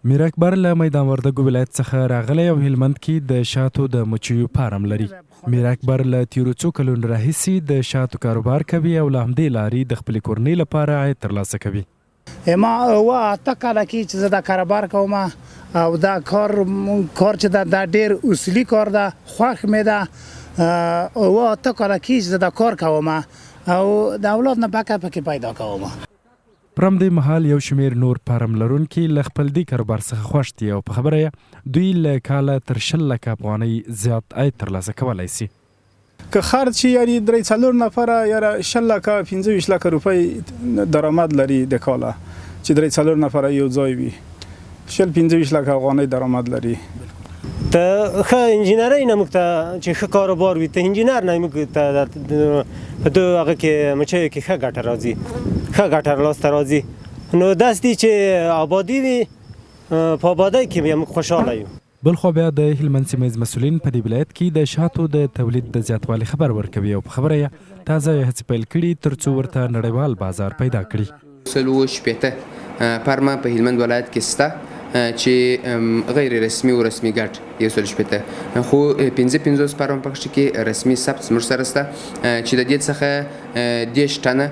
میر اکبر له میدان وردګو ولایت څخه راغلی او هلمند کې د شاتو د مچیو فارم لري. میر اکبر له تیرو څو کلونو راهیسې د شاتو کاروبار کوي او له همدې لارې د خپلې کورنۍ لپاره عاید ترلاسه کوي. ما اته کاله کې چې زه دا کاروبار کوم او دا کار چې دا ډېر اصولي کار ده، خوښ مې ده. او اته کاله کې چې زه دا کار کوم او د اولاد نه بقا پکې پیدا کوم. پر همدې مهال یو شمېر نور فارم لرونکي له خپل دې کاروبار څخه خوښ دي او په خبره یې دوی له کاله تر 10 لکه افغانۍ زیات عاید ترلاسه کولی سي. که خرج یعنی 3-4 نفره یا 10 لکه 15 لکه روپۍ درآمد لري د کاله چې 3-4 نفره یو ځای وي 15 لکه افغانۍ درآمد لري. ته ښه انجینرۍ نه موږ ته چې ښه کاروبار وي ته انجینر نه موږ ته په دو هغه کې مچیو کې ښه ګټه راځي، ښه ګټه لاسته راځي. نو داسې دي چې آبادي وي، په آبادۍ کې موږ خوشحاله یو. بلخوا بیا د هلمند سیمه مسوولین په دې ولایت کې د شاتو د تولید د زیاتوالي خبر ورکوي او په خبره یې تازه هڅې پیل کړي تر څو ورته نړیوال بازار پیدا کړي. 160 فارم په هلمند ولایت کې شته چې غیر رسمي او رسمي ګډ 160 خو 15 فارم پکې کې رسمي ثبت موږ سره شته چې د دې څخه 10 ټنه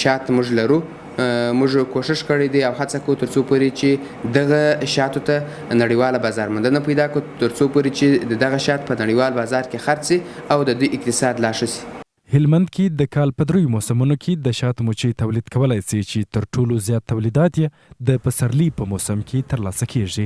شات موږ لرو. موږ کوشش کړی دی او هڅه کوو تر څو پورې چې دغه شاتو ته نړیواله بازار موندنه پیدا کړو، تر څو پورې چې دغه شات په نړیوال بازار کې خرڅ شي او د دوی اقتصاد لا ښه شي. هلمند کې د کال په 3 موسمونو کې د شاتو مچۍ تولید کولی سي چې تر ټولو زیات تولیدات یې د پسرلي په موسم کې ترلاسه کیږي.